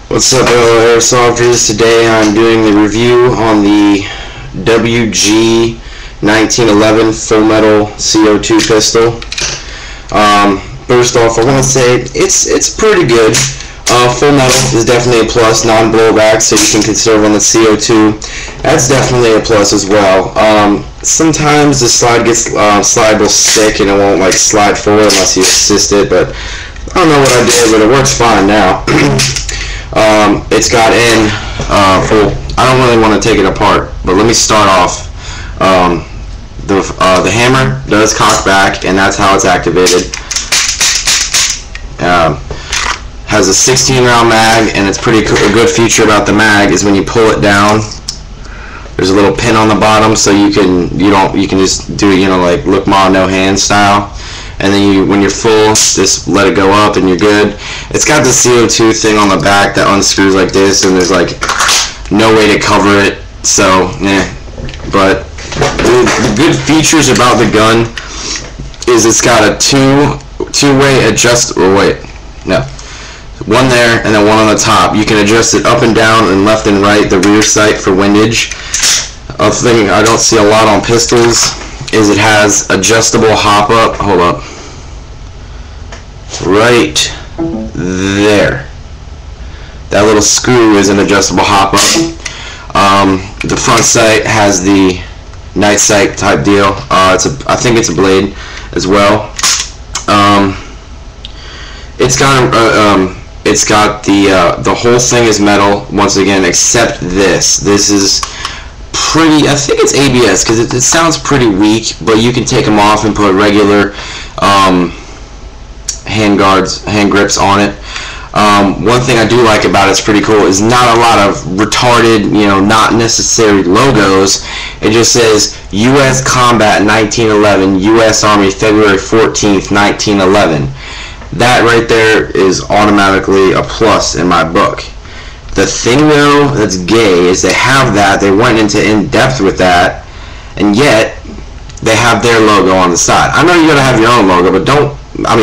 What's up, fellow airsofters? Today I'm doing the review on the WG 1911 full metal CO2 pistol. First off, I want to say it's pretty good. Full metal is definitely a plus, non-blowback, so you can conserve on the CO2. That's definitely a plus as well. Sometimes the slide will stick and it won't like slide forward unless you assist it, but I don't know what I did, but it works fine now. It's got in full. I don't really want to take it apart, but let me start off. The hammer does cock back, and that's how it's activated. Has a 16-round mag, and it's pretty cool. A good feature about the mag is when you pull it down, there's a little pin on the bottom, so you can just do it, like look ma no hand style. And then when you're full, just let it go up and you're good. It's got the CO2 thing on the back that unscrews like this, and there's like no way to cover it, so but the good features about the gun is it's got a two-way one there and then one on the top. You can adjust it up and down and left and right, the rear sight for windage. A thing I don't see a lot on pistols is it has adjustable hop up. Hold up. Right there. That little screw is an adjustable hop up. The front sight has the night sight type deal. I think it's a blade as well. It's got the whole thing is metal once again, except this. This is pretty, I think it's ABS because it sounds pretty weak, but you can take them off and put regular hand grips on it. One thing I do like about it's pretty cool is not a lot of retarded, not necessary logos. It just says U.S. Combat 1911, U.S. Army February 14th, 1911. That right there is automatically a plus in my book. The thing though that's gay is they have that, they went into in-depth with that, and yet they have their logo on the side. I know you gotta have your own logo, but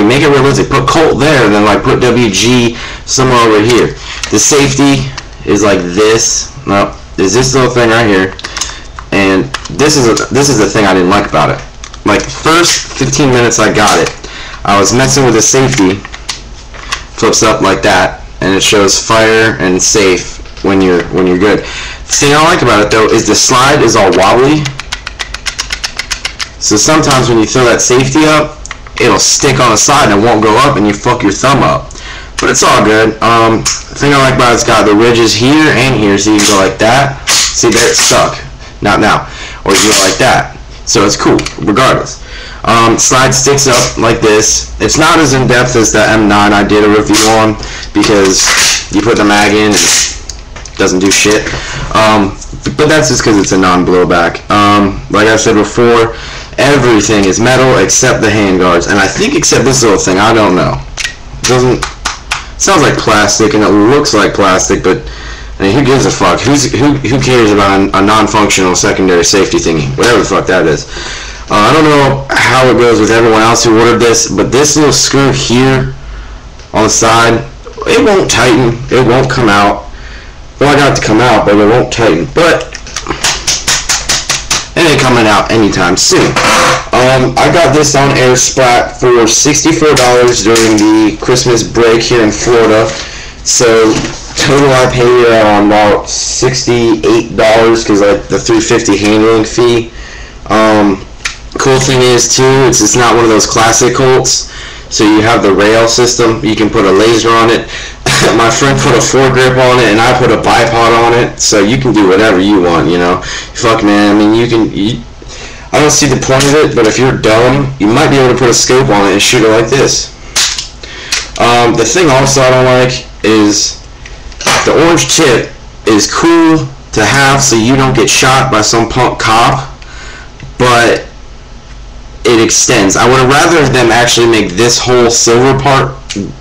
make it realistic. Put Colt there, and then like put WG somewhere over here. The safety is like this. No, is this little thing right here, and this is the thing I didn't like about it. Like first 15 minutes I got it, I was messing with the safety. Flips up like that, and it shows fire and safe when you're good. The thing I like about it though is the slide is all wobbly. So sometimes when you throw that safety up, it'll stick on the side and it won't go up, and you fuck your thumb up. But it's all good. The thing I like about it's got the ridges here and here, so you can go like that. See there, it's stuck. Not now. Or you go like that. So it's cool, regardless. Slide sticks up like this. It's not as in depth as the M9 I did a review on, because you put the mag in and it doesn't do shit. But that's just because it's a non-blowback. Like I said before, everything is metal except the handguards, and I think except this little thing. I don't know. It sounds like plastic and it looks like plastic, but I mean, who gives a fuck? Who cares about a non-functional secondary safety thingy? Whatever the fuck that is. I don't know how it goes with everyone else who ordered this, but this little screw here on the side, it won't tighten. It won't come out. Well, I got it to come out, but it won't tighten. But it ain't coming out anytime soon. I got this on AirSplat for $64 during the Christmas break here in Florida. So total I paid about $68 because like the $350 handling fee. Cool thing is too, it's not one of those classic Colts, so you have the rail system. You can put a laser on it. My friend put a foregrip on it, and I put a bipod on it, so you can do whatever you want, Fuck, man, I mean, I don't see the point of it, but if you're dumb, you might be able to put a scope on it and shoot it like this. The thing also I don't like is the orange tip is cool to have so you don't get shot by some punk cop, but it extends. I would have rather them actually make this whole silver part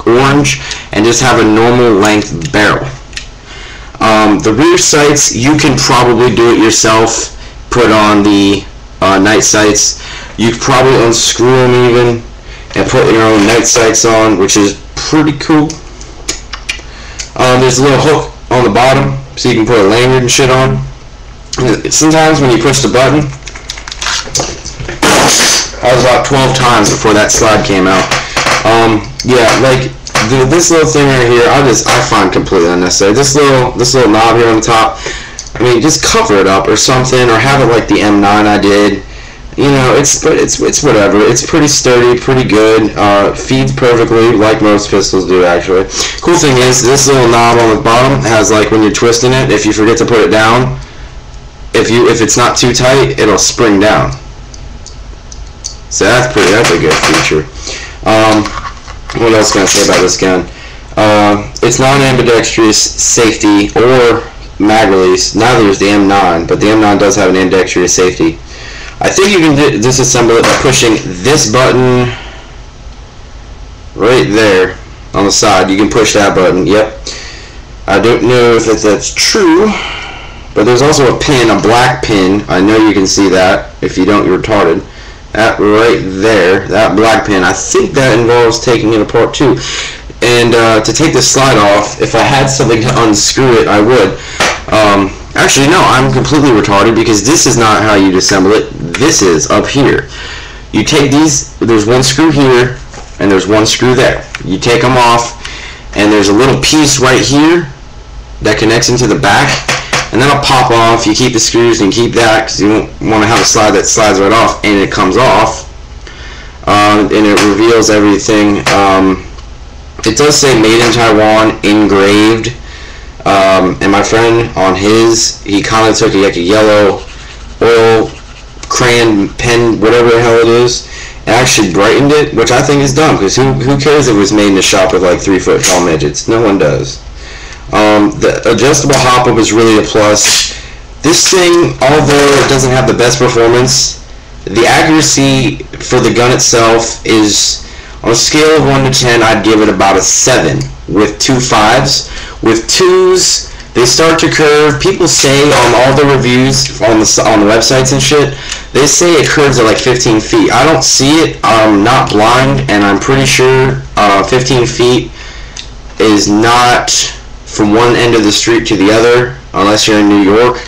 orange and just have a normal length barrel. The rear sights, you can probably do it yourself. Put on the night sights. You could probably unscrew them even and put your own night sights on, which is pretty cool. there's a little hook on the bottom so you can put a lanyard and shit on. Sometimes when you push the button, I was about 12 times before that slide came out. Yeah, like this little thing right here, I find completely unnecessary. This little knob here on the top, I mean, just cover it up or something, or have it like the M9 I did. You know, it's whatever. It's pretty sturdy, pretty good. Feeds perfectly, like most pistols do, actually. Cool thing is, this little knob on the bottom has, like, when you're twisting it, if you forget to put it down, if it's not too tight, it'll spring down. So that's a good feature. What else can I say about this gun? It's not an ambidextrous safety or mag release. Neither is the M9, but the M9 does have an ambidextrous safety. I think you can disassemble it by pushing this button right there on the side. You can push that button. Yep. I don't know if that's true, but there's also a pin, a black pin. I know you can see that. If you don't, you're retarded. That right there, that black pin. I think that involves taking it apart too. And to take this slide off, if I had something to unscrew it, I would. Actually, no, I'm completely retarded because this is not how you disassemble it. This is up here. You take these, there's one screw here, and there's one screw there. You take them off, and there's a little piece right here that connects into the back, and then it'll pop off. You keep the screws and keep that because you don't want to have a slide that slides right off, and it comes off, and it reveals everything. It does say made in Taiwan engraved. And my friend on his, he kind of took like a yellow oil crayon pen, whatever the hell it is, and actually brightened it, which I think is dumb, because who cares if it was made in a shop with like 3-foot tall midgets? No one does. The adjustable hop-up is really a plus. This thing, although it doesn't have the best performance, the accuracy for the gun itself is, on a scale of 1 to 10, I'd give it about a 7, with 2 5s. With 2s, they start to curve. People say on all the reviews on the websites and shit, they say it curves at like 15 feet. I don't see it. I'm not blind, and I'm pretty sure 15 feet is not from one end of the street to the other, unless you're in New York.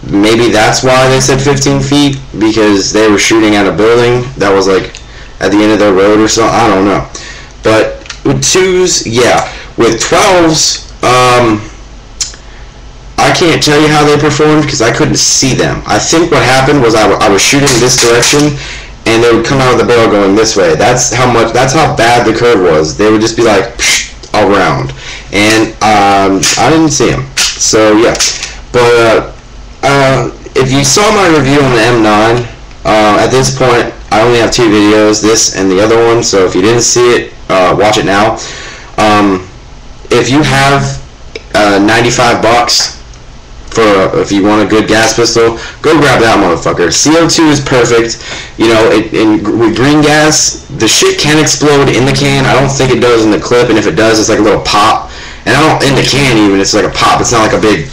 Maybe that's why they said 15 feet, because they were shooting at a building that was like at the end of their road or something. I don't know. But with 2s, yeah. With 12s, I can't tell you how they performed because I couldn't see them. I think what happened was I was shooting this direction, and they would come out of the barrel going this way. That's how bad the curve was. They would just be like all around, and I didn't see them. So yeah, but if you saw my review on the M9, at this point I only have 2 videos, this and the other one. So if you didn't see it, watch it now. If you have $95 for if you want a good gas pistol, go grab that motherfucker. CO2 is perfect. You know, with green gas, the shit can explode in the can. I don't think it does in the clip, and if it does, it's like a little pop. And I don't in the can even. It's like a pop. It's not like a big.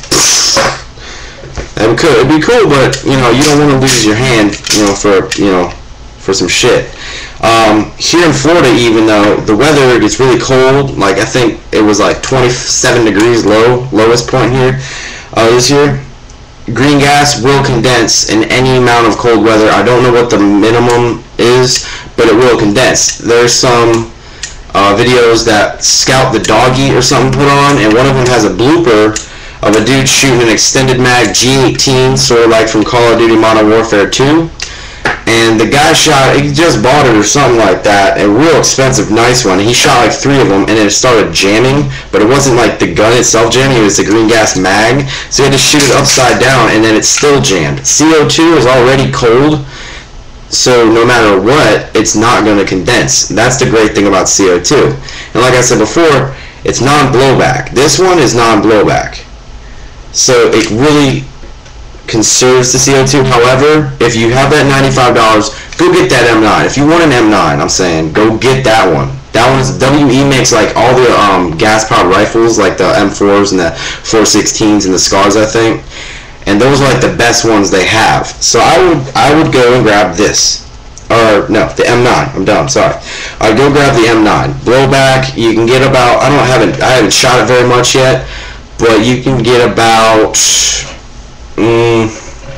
It'd be cool, but you know, you don't want to lose your hand. For some shit. Here in Florida, even though the weather gets really cold, like I think it was like 27 degrees lowest point here this year, green gas will condense in any amount of cold weather. I don't know what the minimum is, but it will condense. There's some videos that Scout the Doggy or something put on, and one of them has a blooper of a dude shooting an extended mag G18, sort of like from Call of Duty Modern Warfare 2. And the guy shot, he just bought it or something like that, a real expensive, nice one. He shot like 3 of them, and it started jamming, but it wasn't like the gun itself jamming, it was the green gas mag. So he had to shoot it upside down, and then it still jammed. CO2 is already cold, so no matter what, it's not going to condense. That's the great thing about CO2. And like I said before, it's non-blowback. This one is non-blowback. So it really conserves the CO2. However, if you have that $95, go get that M9. If you want an M9, I'm saying, go get that one. That one's, WE makes like all the gas-powered rifles, like the M4s and the 416s and the SCARs, I think. And those are like the best ones they have. So I would go and grab this. or no, the M9. I'm dumb. Sorry. Go grab the M9. Blowback. You can get about. I haven't shot it very much yet, but you can get about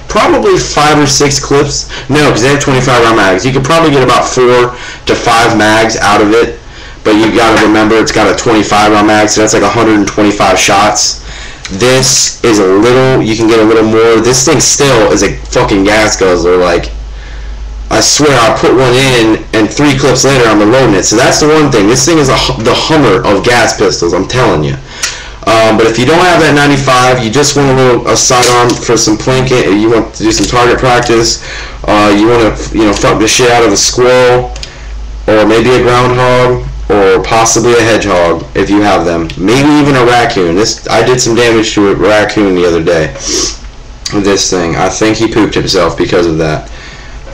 probably 5 or 6 clips. No, because they have 25 round mags. You could probably get about 4 to 5 mags out of it, but you got to remember it's got a 25 round mag, so that's like 125 shots. This is a little. You can get a little more. This thing still is a fucking gas guzzler. Like, I swear, I put one in, and 3 clips later, I'm reloading it. So that's the one thing. This thing is the Hummer of gas pistols. I'm telling you. But if you don't have that 95, you just want a sidearm for some plinking. You want to do some target practice. You want to fuck the shit out of a squirrel, or maybe a groundhog, or possibly a hedgehog if you have them. Maybe even a raccoon. I did some damage to a raccoon the other day with this thing. I think he pooped himself because of that.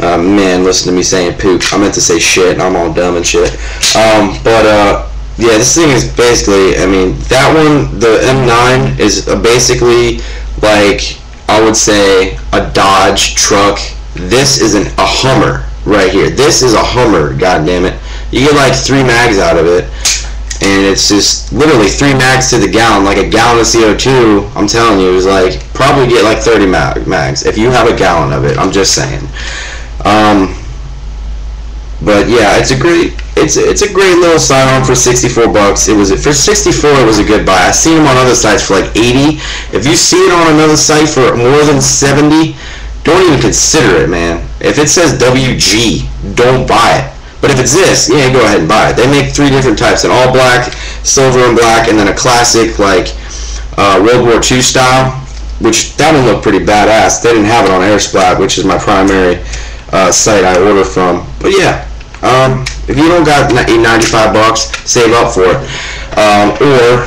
Man, listen to me saying poop. I meant to say shit. I'm all dumb and shit. Yeah, this thing is basically, I mean, that one, the M9 is basically like, I would say, a Dodge truck. This is a Hummer right here. This is a Hummer, goddammit. You get like 3 mags out of it, and it's just literally 3 mags to the gallon. Like a gallon of CO2, I'm telling you, is like, probably get like 30 mags if you have a gallon of it. I'm just saying. But yeah, it's a great little sidearm for 64 bucks. For 64, it was a good buy. I've seen them on other sites for like 80. If you see it on another site for more than 70, don't even consider it, man. If it says WG, don't buy it. But if it's this, yeah, go ahead and buy it. They make 3 different types: an all black, silver and black, and then a classic like World War II style, which that one looked pretty badass. They didn't have it on Airsplat, which is my primary site I order from. But yeah, if you don't got 95 bucks, save up for it. Or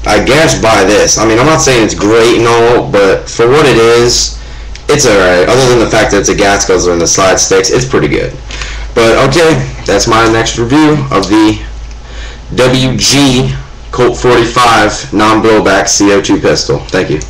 I guess buy this. I mean, I'm not saying it's great and all, but for what it is, it's alright. Other than the fact that it's a gas guzzler and the slide sticks, it's pretty good. But okay, that's my next review of the WG Colt 45 non-blowback CO2 pistol. Thank you.